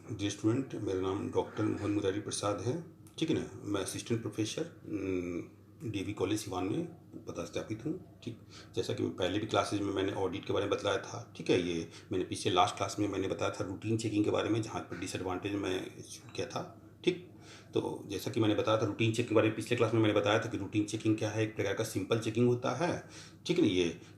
जी student, मेरा नाम doctor Mohan Murari Prasad है। ठीक है ना। मैं assistant professor DV college Siwan में पदस्थापित हूँ। ठीक, जैसा कि पहले भी क्लासेज में मैंने ऑडिट के बारे में बताया था। ठीक है, ये मैंने पिछले लास्ट क्लास में मैंने बताया था रूटीन चेकिंग के बारे में, जहाँ पर डिसएडवांटेज मैं किया था। ठीक, तो जैसा कि मैंने बताया था रूटीन चेक के बारे में, पिछले क्लास में मैंने बताया था कि रूटीन चेकिंग क्या है। एक प्रकार का सिंपल चेकिंग होता है। ठीक है ना।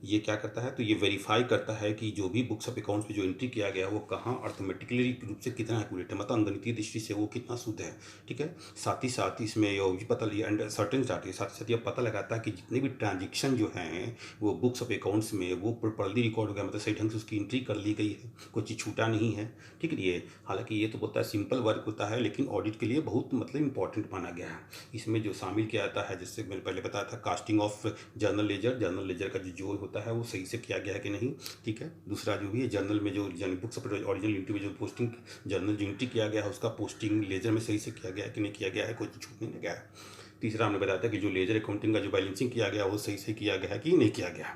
ये क्या करता है, तो ये वेरीफाई करता है कि जो भी बुक्स ऑफ अकाउंट्स में जो एंट्री किया गया है वो कहाँ अर्थमेटिकली रूप से कितना एक्यूरेट है, मतलब अंगणितीय दृष्टि से वो कितना शुद्ध है। ठीक है, साथ ही साथ इसमें ये भी पता लिया एंड सर्टेन चार्ट, साथ ही साथ ये पता लगाता है कि जितने भी ट्रांजेक्शन जो हैं वो बुक्स ऑफ अकाउंट्स में वो प्रॉपर्ली रिकॉर्ड हो गया, मतलब सही ढंग से उसकी एंट्री कर ली गई है, कोई चीज़ छूटा नहीं है। ठीक है, ये हालांकि ये तो बोलता है सिंपल वर्क होता है, लेकिन ऑडिट के लिए बहुत मतलब इंपॉर्टेंट माना गया है। इसमें जो शामिल किया जाता है, जैसे मैंने पहले बताया था, कास्टिंग ऑफ जर्नल लेजर का जो जोड़ होता है वो सही से किया गया है कि नहीं। ठीक है, दूसरा जो भी है जर्नल में जो बुक्स ओरिजिनल एंट्री में जो पोस्टिंग जर्नल जो एंट्री किया गया है उसका पोस्टिंग लेजर में सही से किया गया है कि नहीं किया गया है, कोई छूट नहीं गया है। तीसरा हमने बताया था कि जो लेजर अकाउंटिंग का जो बैलेंसिंग किया गया वो सही से किया गया है कि नहीं किया गया।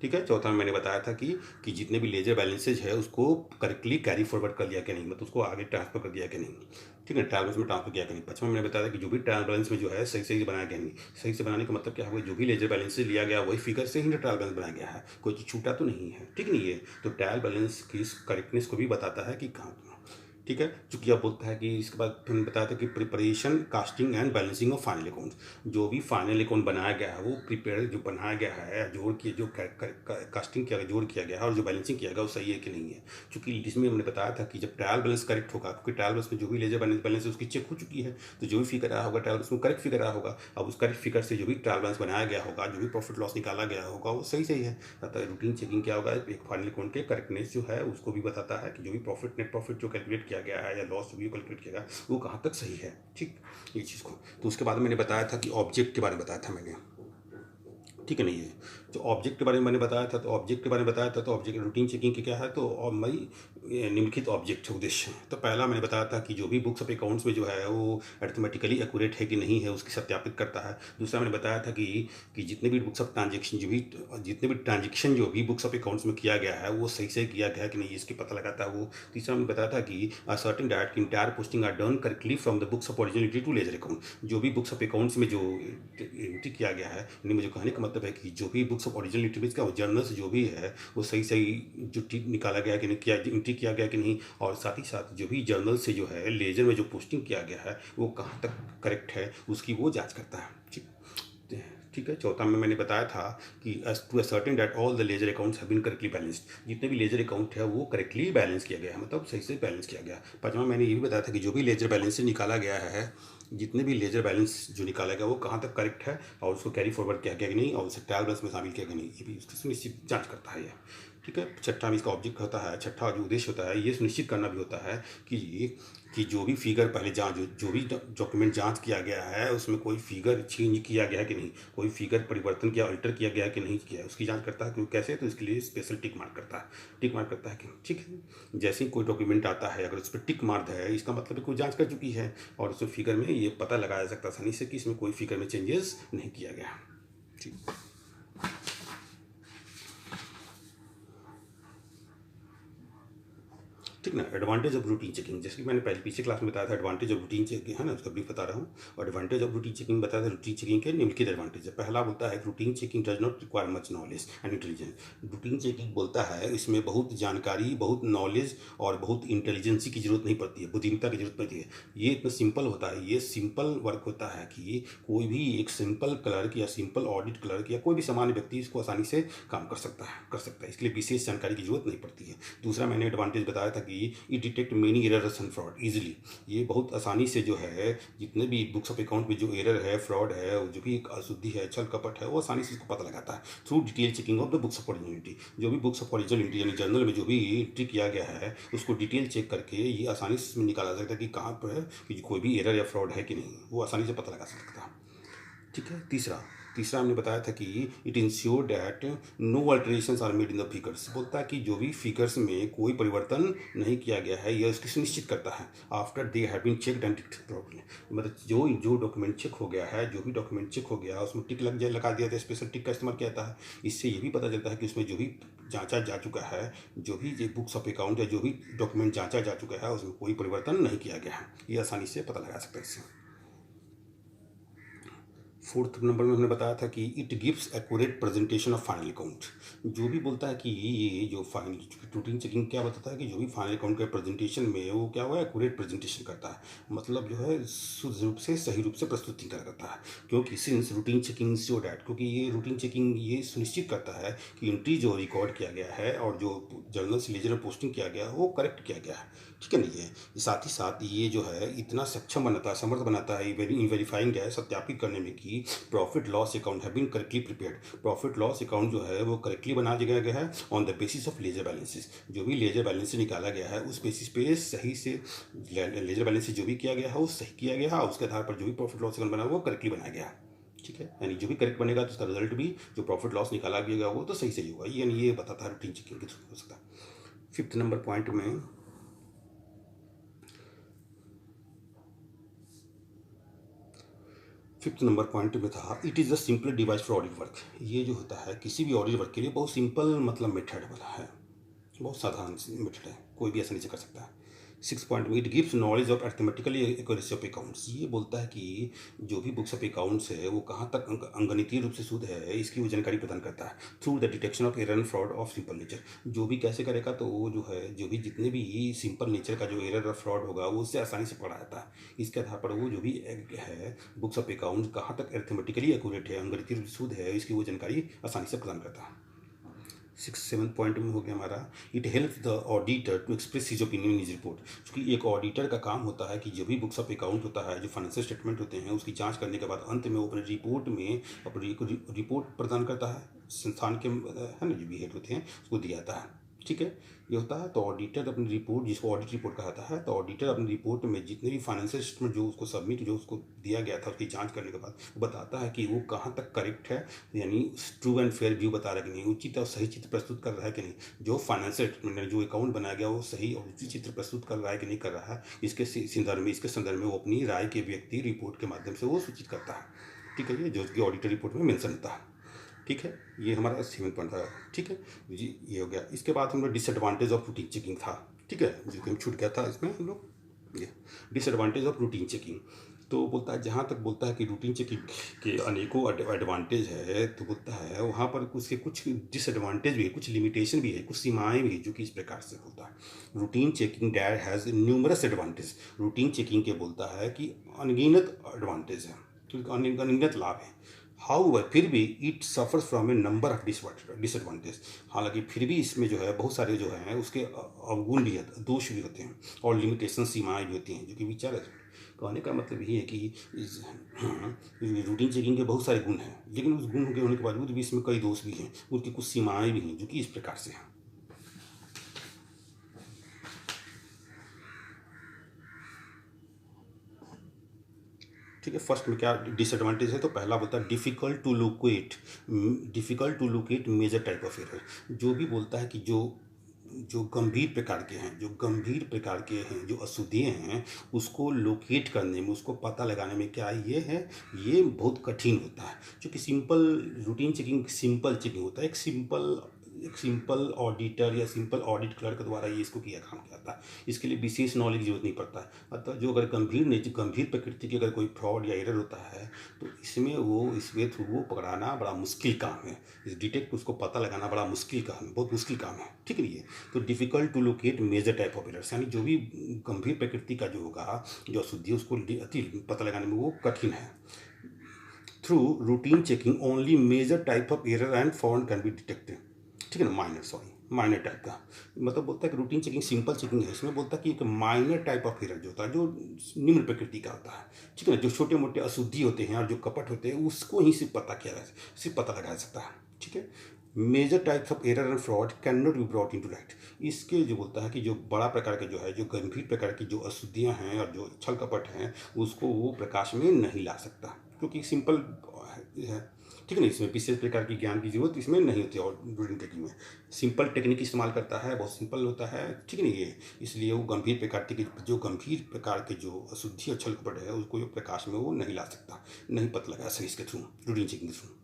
ठीक है, चौथा में मैंने बताया था कि जितने भी लेजर बैलेंसेज है उसको करेक्टली कैरी फॉरवर्ड कर लिया कि नहीं, मतलब उसको आगे ट्रांसफर कर दिया कि नहीं। ठीक है, ट्रायल बैलेंस में ट्रांसफर किया कि नहीं। पांचवा मैंने बताया था कि जो भी ट्रायल बैलेंस में जो है सही सही बनाया गया नहीं। सही से बनाने का मतलब क्या हुआ, जो भी लेजर बैलेंस लिया गया वही फिगर से ही ट्रायल बैलेंस बनाया गया है, कोई चीज़ छूटा तो नहीं है। ठीक नहीं है, तो ट्रायल बैलेंस की करेक्टनेस को भी बताता है कि कहाँ। ठीक है, चूंकि अब बोलता है कि इसके बाद फिर बताया था कि preparation casting and balancing of final account, जो भी फाइनल अकाउंट बनाया गया है वो प्रिपेयर जो बनाया गया है जोड़ के जो कास्टिंग किया गया, जोड़ किया गया है और जो बैलेंसिंग किया गया वो सही है कि नहीं है। चूंकि इसमें हमने बताया था कि जब ट्रायल बैलेंस करेक्ट होगा, क्योंकि ट्रायल बैलेंस में जो भी लेजर बैलेंस है उसकी चेक हो चुकी है, तो जो भी फिगर आया होगा ट्रायल बैलेंस में करेक्ट फिगर आया होगा। अब उस करेक्ट फिगर से जो भी ट्रायल बैलेंस बनाया गया होगा, जो भी प्रॉफिट लॉस निकाला गया होगा वो सही सही है। अतः रूटीन चेकिंग क्या होगा, एक फाइनल अकाउंट के करेक्टनेस जो है उसको भी बताता है कि जो भी प्रॉफिट नेट प्रॉफिट जो कैलकुलेट किया गया है या लॉस जो भी कैलकुलेट किया गया वो कहाँ तक सही है। ठीक, ये चीज़ को तो उसके बाद मैंने बताया था कि ऑब्जेक्ट के बारे में बताया था मैंने। ठीक है, नहीं है तो ऑब्जेक्ट के बारे में मैंने बताया था, तो ऑब्जेक्ट के बारे में बताया था, तो ऑब्जेक्ट रूटीन चेकिंग की क्या है, तो और मई निम्नलिखित ऑब्जेक्ट उद्देश्य हैं। तो पहला मैंने बताया था कि जो भी बुक्स ऑफ अकाउंट्स में जो है वो अर्थमेटिकली एक्यूरेट है कि नहीं है उसकी सत्यापित करता है। दूसरा मैंने बताया था कि जितने भी बुक्स ऑफ ट्रांजेक्शन जितने भी ट्रांजेक्शन जो भी बुक्स ऑफ अकाउंट्स में किया गया है वो सही से किया गया है कि नहीं इसकी पता लगाता है वो। तीसरा मैंने बताया था कि certain that entire posting are done correctly from the books of originality to ledger account, जो भी बुक्स ऑफ अकाउंट्स में जो एंट्री किया गया है, यानी मुझे कहने का मतलब है कि जो भी बुक्स ऑफ ओरिजिनल एंट्रीज का जर्नल्स जो भी है वो सही सही जो ठीक निकाला गया कि नहीं, किया एंट्री किया गया कि नहीं, और साथ ही साथ जो भी जर्नल से जो है लेजर में जो पोस्टिंग किया गया है वो कहाँ तक करेक्ट है उसकी वो जांच करता है। ठीक है, चौथा में मैंने बताया था कि to certain that all the ledger accounts have been correctly balanced, जितने भी लेजर अकाउंट है वो करेक्टली बैलेंस किया गया है, मतलब सही से बैलेंस किया गया। पांचवा मैंने ये भी बताया था कि जो भी लेजर बैलेंस से निकाला गया है, जितने भी लेजर बैलेंस जो निकाला गया वो कहाँ तक करेक्ट है और उसको कैरी फॉरवर्ड किया गया कि नहीं और उसे ट्रायल बैलेंस में शामिल किया गया नहीं, ये भी उसकी सुनिश्चित जांच करता है ये। ठीक है, छठा में इसका ऑब्जेक्ट होता है, छठा जो उद्देश्य होता है ये सुनिश्चित करना भी होता है कि जो भी फिगर पहले जो भी डॉक्यूमेंट जांच किया गया है उसमें कोई फिगर चेंज किया गया है कि नहीं, कोई फिगर परिवर्तन किया अल्टर किया गया है कि नहीं किया है उसकी जांच करता है। क्यों कैसे, तो इसके लिए स्पेशल टिक मार्क करता है। टिक मार्क करता है कि ठीक है, जैसे ही कोई डॉक्यूमेंट आता है अगर उस पर टिक मार्क है इसका मतलब कोई जांच कर चुकी है और उस फिगर में ये पता लगाया जा सकता आसानी से कि इसमें कोई फिगर में चेंजेस नहीं किया गया। ठीक, ठीक ना। एडवांटेज ऑफ रूटीन चेकिंग, जैसे कि मैंने पहले पिछले क्लास में बताया था एडवांटेज ऑफ रूटीन चेकिंग है ना, उसका ब्रीफ बता रहा हूँ। और एडवांटेज ऑफ रूटीन चेकिंग बताया था, रूटीन चेकिंग के निम्नलिखित एडवांटेज है। पहला बोलता है routine checking does not require much knowledge and intelligence. Routine checking बोलता है इसमें बहुत जानकारी, बहुत नॉलेज और बहुत इंटेलिजेंसी की जरूरत नहीं पड़ती है, बुद्धिमत्ता की जरूरत पड़ती है। ये इतना सिंपल होता है, ये सिंपल वर्क होता है कि कोई भी एक सिंपल क्लर्क या सिंपल ऑडिट क्लर्क या कोई भी सामान्य व्यक्ति इसको आसानी से काम कर सकता है, इसके लिए विशेष जानकारी की जरूरत नहीं पड़ती है। दूसरा मैंने एडवांटेज बताया था कि it detect many errors and fraud easily, ये बहुत आसानी से जो है जितने भी बुक्स ऑफ अकाउंट में जो एरर है, फ्रॉड है, जो भी अशुद्धि है, छल कपट है, वो आसानी से इसको पता लगाता है through detail checking of the books of originality. जो भी बुक्स ऑफ ओरिजिनलिटी यानी जर्नल में जो भी एंट्री किया गया है उसको डिटेल चेक करके ये आसानी से इसमें निकाला सकता है कि कहाँ पर है कि कोई भी एरर या फ्रॉड है कि नहीं, वो आसानी से पता लगा सकता है। ठीक है, तीसरा तीसरा हमने बताया था कि it ensure that no alterations are made in the figures, बोलता है कि जो भी फिगर्स में कोई परिवर्तन नहीं किया गया है यह इसकी सुनिश्चित करता है after they have been checked and properly, मतलब जो जो डॉक्यूमेंट चेक हो गया है, जो भी डॉक्यूमेंट चेक हो गया उसमें टिक लगा दिया था, स्पेशल टिक का इस्तेमाल किया था। इससे ये भी पता चलता है कि उसमें जो भी जांचा जा चुका है, जो भी ये बुक्स ऑफ अकाउंट या जो भी डॉक्यूमेंट जांचा जा चुका है उसमें कोई परिवर्तन नहीं किया गया है, ये आसानी से पता लगा सकते हैं इससे। फोर्थ नंबर में हमने बताया था कि it gives accurate presentation of final account, जो भी बोलता है कि ये जो फाइनल रूटीन चेकिंग क्या बताता है कि जो भी फाइनल अकाउंट के प्रेजेंटेशन में वो क्या हुआ, एक्यूरेट प्रेजेंटेशन करता है, मतलब जो है शुद्ध रूप से सही रूप से प्रस्तुति करता है। क्योंकि since routine checking show that, क्योंकि ये रूटीन चेकिंग ये सुनिश्चित करता है कि एंट्री जो रिकॉर्ड किया गया है और जो जर्नल से लेजर में पोस्टिंग किया गया है वो करेक्ट किया गया है, ठीक है नहीं है। साथ ही साथ ये जो है इतना सक्षम बनाता है, समर्थ बनाता है वेरीफाइंग है, सत्यापित करने में कि प्रॉफिट लॉस अकाउंट है been correctly prepared, profit loss account जो है वो करेक्टली बना दिया गया है on the basis of ledger balances, जो भी लेजर बैलेंस से निकाला गया है उस बेसिस पे सही से लेजर बैलेंस से जो भी किया गया है वो सही किया गया है, उसके आधार पर जो भी प्रॉफिट लॉस अकाउंट बना वो करेक्टली बनाया गया, ठीक है। यानी जो भी करेक्ट बनेगा तो उसका रिजल्ट भी जो प्रॉफिट लॉस निकाला गया वो तो सही सही होगा, यानी ये बताता है रूटीन चेकिंग के थ्रू हो सकता है। फिफ्थ नंबर पॉइंट में फिफ्थ नंबर पॉइंट में था it is the simple device for audit work, ये जो होता है किसी भी ऑडिट वर्क के लिए बहुत सिंपल मतलब मेथड वाला है, बहुत साधारण मेथड है, कोई भी आसानी से कर सकता है। सिक्स पॉइंट में it gives knowledge of arithmetically accuracy of accounts, ये बोलता है कि जो भी बुक्स ऑफ अकाउंट्स है वो कहाँ तक अंगणितीय रूप से शुद्ध है इसकी वो जानकारी प्रदान करता है through the detection of error and fraud of simple nature, जो भी कैसे करेगा तो वो जो है जो भी जितने भी सिंपल नेचर का जो एरर और फ्रॉड होगा वो उससे आसानी से पकड़ा जाता है, इसके आधार पर वो जो भी है बुक्स ऑफ अकाउंट्स कहाँ तक अर्थमेटिकली एक्यूरेट है, अंगणितीय रूप से शुद्ध है, इसकी वो जानकारी आसानी से प्रदान करता है। 6-7 पॉइंट में हो गया हमारा it help the auditor to express his opinion in his report, क्योंकि एक ऑडिटर का काम होता है कि जो भी बुक्स ऑफ अकाउंट होता है, जो फाइनेंशियल स्टेटमेंट होते हैं उसकी जांच करने के बाद अंत में वो अपने रिपोर्ट में अपनी रिपोर्ट प्रदान करता है, संस्थान के है ना जो भी हेड होते हैं उसको दिया जाता है, ठीक है। ये होता है तो ऑडिटर अपनी रिपोर्ट, जिसको ऑडिट रिपोर्ट कहा जाता है, तो ऑडिटर अपनी रिपोर्ट में जितने भी फाइनेंशियल स्टेटमेंट जो उसको सबमिट जो उसको दिया गया था उसकी जांच करने के बाद वो बताता है कि वो कहाँ तक करेक्ट है, यानी ट्रू एंड फेयर व्यू बता रहा है कि नहीं, उचित और सही चित्र प्रस्तुत कर रहा है कि नहीं, जो फाइनेंशियल स्टेटमेंट जो अकाउंट बनाया गया वो सही और उचित चित्र प्रस्तुत कर रहा है कि नहीं कर रहा है, इसके संदर्भ में वो अपनी राय के व्यक्ति रिपोर्ट के माध्यम से वो सूचित करता है, ठीक है, ये जो कि ऑडिटर रिपोर्ट में मेंशन होता है, ठीक है। ये हमारा 7 पॉइंट था, ठीक है जी, ये हो गया। इसके बाद हम लोग डिसएडवांटेज ऑफ रूटीन चेकिंग था, ठीक है, जो कि हम छूट गया था इसमें हम लोग, ये डिसएडवांटेज ऑफ रूटीन चेकिंग, तो बोलता है जहाँ तक बोलता है कि रूटीन चेकिंग के अनेकों एडवांटेज है, तो बोलता है वहाँ पर उसके कुछ डिसएडवांटेज भी है, कुछ लिमिटेशन भी है, कुछ सीमाएँ भी है, जो कि इस प्रकार से होता है। Routine checking that has numerous advantage, routine checking के बोलता है कि अनगिनत एडवांटेज है, क्योंकि अनगिनत लाभ है। हाउएवर फिर भी it suffers from A number of disadvantage, हालांकि फिर भी इसमें जो है बहुत सारे जो हैं उसके अवगुण भी है, दोष भी होते हैं और लिमिटेशन सीमाएँ भी होती हैं, जो कि विचार है। कहने का मतलब यही है कि रूटीन चेकिंग के बहुत सारे गुण हैं, लेकिन उस गुण के होने के बावजूद भी इसमें कई दोष भी हैं, उनकी कुछ सीमाएँ भी हैं, जो कि इस प्रकार से हैं। ठीक है, फर्स्ट में क्या डिसएडवांटेज है, तो पहला बोलता है difficult to locate major type of error, जो भी बोलता है कि जो गंभीर प्रकार के हैं जो अशुद्धियाँ हैं उसको लोकेट करने में, उसको पता लगाने में क्या ये है, ये बहुत कठिन होता है, क्योंकि simple routine checking simple checking होता है, एक सिंपल ऑडिटर या सिंपल ऑडिट क्लर्क द्वारा ये इसको काम किया जाता है, इसके लिए विशेष नॉलेज की जरूरत नहीं पड़ता है। अतः जो अगर गंभीर प्रकृति की अगर कोई फ्रॉड या एरर होता है तो इसमें इसके थ्रू वो पकड़ाना बड़ा मुश्किल काम है, इस डिटेक्ट उसको पता लगाना बड़ा मुश्किल काम है, बहुत मुश्किल काम है, ठीक है। ये तो difficult to locate major type of errors, यानी जो भी गंभीर प्रकृति का जो होगा जो अशुद्धि उसको पता लगाने में वो कठिन है। Through routine checking only major type of error and fault can be detected, ठीक है ना, माइनर टाइप का, मतलब बोलता है कि रूटीन चेकिंग सिंपल चेकिंग है, इसमें बोलता है कि एक माइनर टाइप ऑफ एरर जो होता है जो निम्न प्रकृति का होता है, ठीक है ना, जो छोटे मोटे अशुद्धि होते हैं और जो कपट होते हैं उसको ही सिर्फ पता लगाया सकता है, ठीक है। Major types of error and fraud can not be brought into light, इसके जो बोलता है कि जो बड़ा प्रकार के जो है जो गंभीर प्रकार की जो अशुद्धियाँ हैं और जो छल कपट हैं उसको वो प्रकाश में नहीं ला सकता, क्योंकि सिंपल है ठीक है ना। इसमें विशेष प्रकार की ज्ञान की जरूरत इसमें नहीं होती और रीडिंग टेक्निक में सिंपल टेक्निक इस्तेमाल करता है, बहुत सिंपल होता है, ठीक है ना। ये इसलिए वो गंभीर प्रकार के जो अशुद्धि और छल कपट है उसको प्रकाश में वो नहीं ला सकता, नहीं पता लगा सके इसके थ्रू, रीडिंग चेकिंग के थ्रू।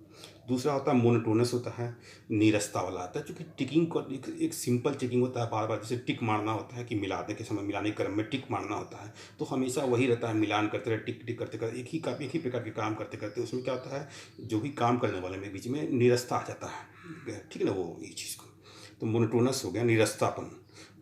दूसरा होता है मोनोटोनस होता है, नीरसता वाला आता है, क्योंकि टिकिंग को एक सिंपल चेकिंग होता है, बार बार जैसे टिक मारना होता है कि मिलाने के समय, मिलाने के क्रम में टिक मारना होता है, तो हमेशा वही रहता है, मिलान करते रहे, टिक टिक करते करते एक ही प्रकार के काम करते करते उसमें क्या होता है, जो भी काम करने वाले में बीच में नीरसता आ जाता है, ठीक है ना। वो ये चीज़ को तो मोनोटोनस हो गया, नीरसतापन।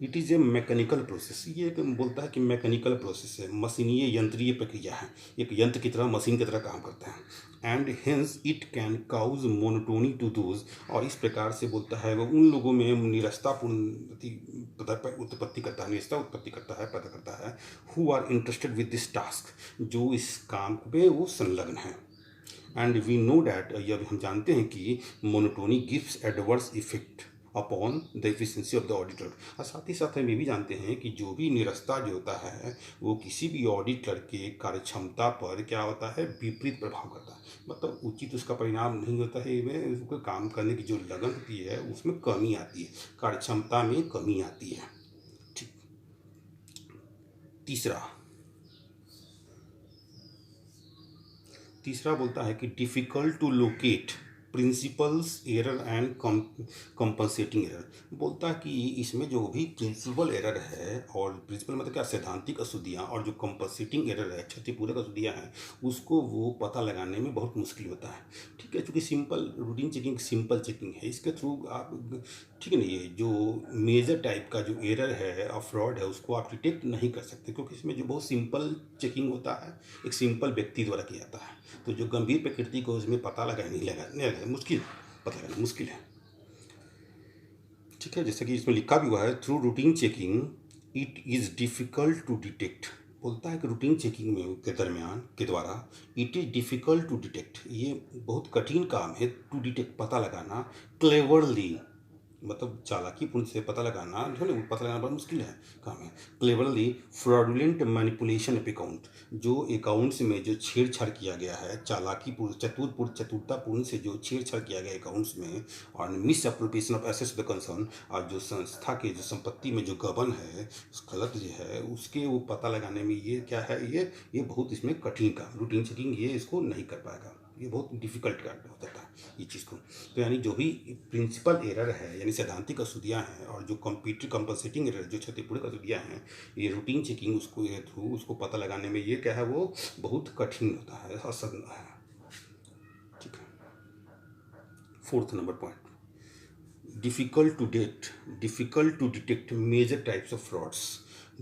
It is a mechanical process, ये एक बोलता है कि मैकेनिकल प्रोसेस है, मशीनीय यंत्रीय प्रक्रिया है, एक यंत्र की तरह, मशीन की तरह काम करता है। And hence it can cause monotony to those, और इस प्रकार से बोलता है वो उन लोगों में निरस्तापूर्ण उत्पत्ति करता है, निरस्ता उत्पत्ति करता है, पैदा करता है, who are interested with this task, जो इस काम पे वो संलग्न है। एंड वी नो डैट, यह हम जानते हैं कि monotony gives adverse effect upon the efficiency of the auditor, और साथ ही साथ हम ये भी जानते हैं कि जो भी निरस्ता जो होता है वो किसी भी ऑडिटर के कार्यक्षमता पर क्या होता है, विपरीत प्रभाव करता है, मतलब उचित उसका परिणाम नहीं होता है, में उसको काम करने की जो लगन होती है उसमें कमी आती है, कार्यक्षमता में कमी आती है। ठीक। तीसरा बोलता है कि difficult to locate principles error and compensating error, बोलता है कि इसमें जो भी प्रिंसिपल एरर है, और प्रिंसिपल मतलब क्या, सैद्धांतिक अशुद्धियाँ, और जो कंपनसेटिंग एरर है, क्षतिपूरक अशुद्धियाँ हैं, उसको वो पता लगाने में बहुत मुश्किल होता है, ठीक है। चूँकि simple routine checking simple checking है, इसके थ्रू आप, ठीक है ना, ये जो मेजर टाइप का जो एरर है और फ्रॉड है उसको आप डिटेक्ट नहीं कर सकते, क्योंकि इसमें जो बहुत सिंपल चेकिंग होता है, एक सिंपल व्यक्ति द्वारा किया जाता है, तो जो गंभीर प्रकृति को उसमें पता लगा मुश्किल, पता लगाना मुश्किल है, ठीक है। जैसे कि इसमें लिखा भी हुआ है, through routine checking it is difficult to detect, बोलता है कि रूटीन चेकिंग में के द्वारा it is difficult to detect, ये बहुत कठिन काम है, टू डिटेक्ट पता लगाना, क्लेवरली मतलब चालाकीपूर्ण से पता लगाना, जो है ना, पता लगाना बड़ा मुश्किल है काम है। Cleverly fraudulent manipulation of account, जो अकाउंट्स में जो छेड़छाड़ किया गया है, चतुरतापूर्ण से जो छेड़छाड़ किया गया अकाउंट्स में, और miss appropriation of assets of the concern, और जो संस्था के जो संपत्ति में जो गबन है, गलत जो है, उसके वो पता लगाने में ये क्या है, ये बहुत इसमें कठिन काम, रूटीन चेकिंग ये इसको नहीं कर पाएगा, ये बहुत डिफ़िकल्ट काम हो जाता है ये चीज़ को। तो यानी जो भी प्रिंसिपल एरर है, यानी सैद्धांतिक अशुद्धियाँ हैं, और जो कंपनसेटिंग एरर, जो क्षतिपूरक अशुद्धियाँ हैं, ये रूटीन चेकिंग उसको थ्रू उसको पता लगाने में ये क्या है, वो बहुत कठिन होता है, असंभव है, ठीक है। 4th number point, difficult to detect major types of frauds,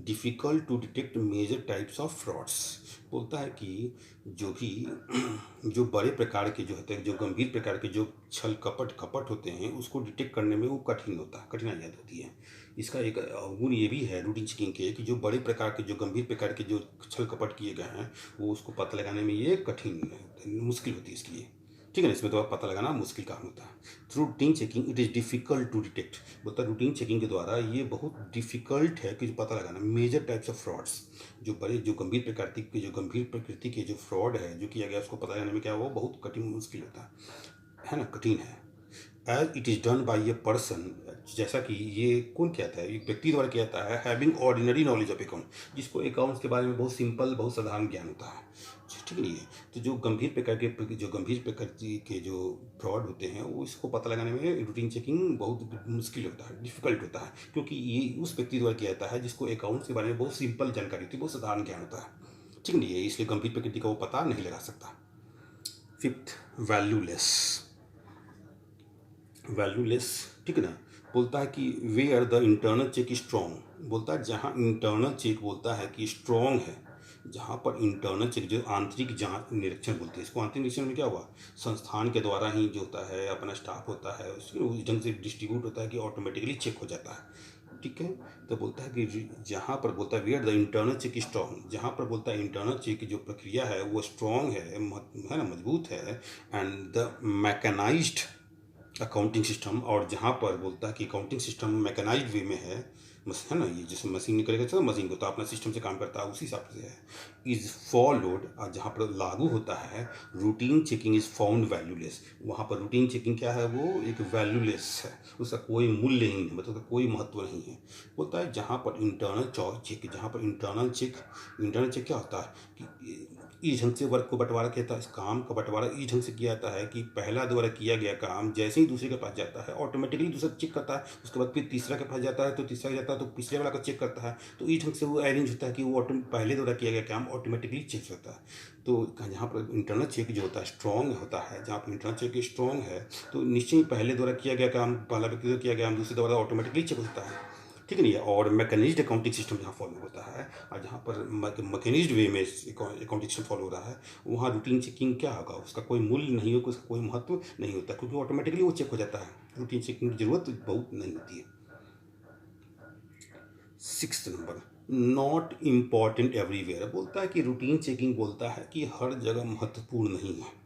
difficult to detect major types of frauds, बोलता है कि जो बड़े प्रकार के जो होते हैं, जो गंभीर प्रकार के जो छल कपट होते हैं, उसको डिटेक्ट करने में वो कठिनाइयाँ होती है। इसका एक अवगुण ये भी है रूटीन चेकिंग के, कि जो बड़े प्रकार के, जो गंभीर प्रकार के जो छल कपट किए गए हैं, वो उसको पता लगाने में ये मुश्किल होती है इसके लिए, ठीक है ना। इसमें तो पता लगाना मुश्किल काम होता है। Through routine checking it is difficult to detect, बोलता है रूटीन चेकिंग के द्वारा ये बहुत डिफ़िकल्ट है कि पता लगाना मेजर टाइप्स ऑफ फ्रॉड्स, जो गंभीर प्रकृति के जो फ्रॉड है जो किया गया, उसको पता लगाने में क्या वो बहुत कठिन मुश्किल होता है ना, कठिन है। As it is done by a person, जैसा कि ये कौन कहता है, एक व्यक्ति द्वारा किया जाता है, having ordinary knowledge of account, जिसको अकाउंट्स के बारे में बहुत सिंपल, बहुत साधारण ज्ञान होता है, ठीक नहीं है। तो जो गंभीर प्रकृति के जो फ्रॉड होते हैं, वो इसको पता लगाने में रूटीन चेकिंग बहुत मुश्किल होता है, डिफ़िकल्ट होता है, क्योंकि ये उस व्यक्ति द्वारा किया जाता है जिसको अकाउंट्स के बारे में बहुत सिंपल जानकारी होती है, बहुत साधारण ज्ञान होता है, ठीक नहीं है, इसलिए गंभीर प्रकृति का वो पता नहीं लगा सकता। 5th, वैल्यूलेस, ठीक है ना। बोलता है कि where the internal check strong, बोलता है जहाँ इंटरनल चेक बोलता है कि स्ट्रॉन्ग है, जहाँ पर इंटरनल चेक जो आंतरिक जांच निरीक्षण बोलते हैं इसको, आंतरिक निरीक्षण में क्या हुआ, संस्थान के द्वारा ही जो होता है, अपना स्टाफ होता है, उसको उस ढंग से डिस्ट्रीब्यूट होता है कि ऑटोमेटिकली चेक हो जाता है, ठीक है। तो बोलता है कि जहाँ पर बोलता है where the internal check strong, जहाँ पर बोलता है इंटरनल चेक की जो प्रक्रिया है वो स्ट्रॉन्ग है ना, मजबूत है, and the mechanised accounting system, और जहाँ पर बोलता है कि अकाउंटिंग सिस्टम मैकेनाइज्ड वे में है, है ना, ये जैसे मशीन निकलेगा तो मशीन को तो अपना सिस्टम से काम करता है, उसी हिसाब से है। इज फॉलोड, और जहाँ पर लागू होता है routine checking is found valueless, वहाँ पर रूटीन चेकिंग क्या है, वो एक वैल्यूलेस है, उसका कोई मूल्य नहीं है, मतलब कोई महत्व नहीं है। बोलता है जहाँ पर इंटरनल चेक, जहाँ पर इंटरनल चेक क्या होता है कि इस ढंग से वर्क को बंटवारा किया था, इस काम का बंटवारा इस ढंग से किया जाता है कि पहला द्वारा किया गया काम जैसे ही दूसरे के पास जाता है ऑटोमेटिकली दूसरा चेक करता है, उसके बाद फिर तीसरा के पास जाता है तो तीसरा जाता है तो पिछले वाला का चेक करता है। तो इस ढंग से वो अरेंज होता है कि वो पहले द्वारा किया गया काम ऑटोमेटिकली चेक होता है। तो जहाँ पर इंटरनल चेक जो होता है स्ट्रॉन्ग होता है, जहाँ पर इंटरनल चेक स्ट्रॉन्ग है तो निश्चय ही पहले द्वारा किया गया काम, पहला व्यक्ति द्वारा किया गया काम दूसरे द्वारा ऑटोमेटिकली चेक होता है, ठीक है नहीं। और मैकेनिज्ड अकाउंटिंग सिस्टम जहाँ फॉलो होता है, और जहाँ पर मैकेनिज्ड वे में अकाउंटिंग सिस्टम फॉलो हो रहा है, वहाँ रूटीन चेकिंग क्या होगा, उसका कोई मूल्य नहीं होगा, उसका कोई महत्व नहीं होता, क्योंकि ऑटोमेटिकली वो चेक हो जाता है, रूटीन चेकिंग की जरूरत बहुत नहीं होती है। 6 नंबर, नॉट इम्पॉर्टेंट एवरीवेयर, बोलता है कि रूटीन चेकिंग बोलता है कि हर जगह महत्वपूर्ण नहीं है,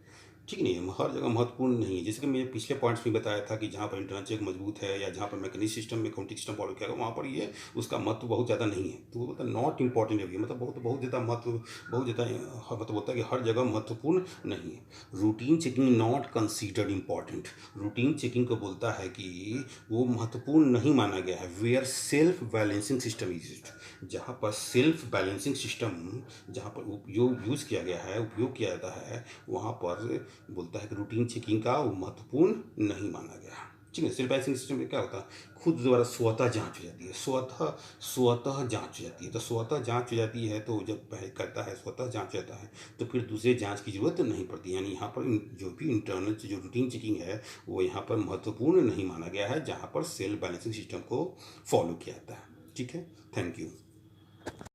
ठीक नहीं है, हर जगह महत्वपूर्ण नहीं है। जैसे कि मैंने पिछले पॉइंट्स में बताया था कि जहाँ पर इंटरनल चेक मजबूत है या जहाँ पर मैकेनिक सिस्टम में अकाउंटिंग सिस्टम फॉलो किया गया वहाँ पर ये उसका महत्व बहुत ज़्यादा नहीं है। तो वो बोलता है नॉट इम्पॉर्टेंट है, मतलब बहुत ज़्यादा महत्व, बहुत ज़्यादा मतलब बोलता है कि हर जगह महत्वपूर्ण नहीं है। Routine checking not considered important, routine checking को बोलता है कि वो महत्वपूर्ण नहीं माना गया है। Where self balancing system is, जहाँ पर सेल्फ बैलेंसिंग सिस्टम जहाँ पर उपयोग यूज़ किया गया है, उपयोग किया जाता है, वहाँ पर बोलता है कि रूटीन चेकिंग का वो महत्वपूर्ण नहीं माना गया, ठीक है। सेल्फ बैलेंसिंग सिस्टम में क्या होता है, खुद द्वारा स्वतः जांच हो जाती है, स्वतः जांच हो जाती है। तो स्वतः जांच हो जाती है तो जब पहले करता है स्वतः जांच हो जाता है तो फिर दूसरे जांच की जरूरत नहीं पड़ती। यानी यहाँ पर जो भी इंटरनल जो रूटीन चेकिंग है वो यहाँ पर महत्वपूर्ण नहीं माना गया है, जहाँ पर सेल्फ बैलेंसिंग सिस्टम को फॉलो किया जाता है, ठीक है। Thank you.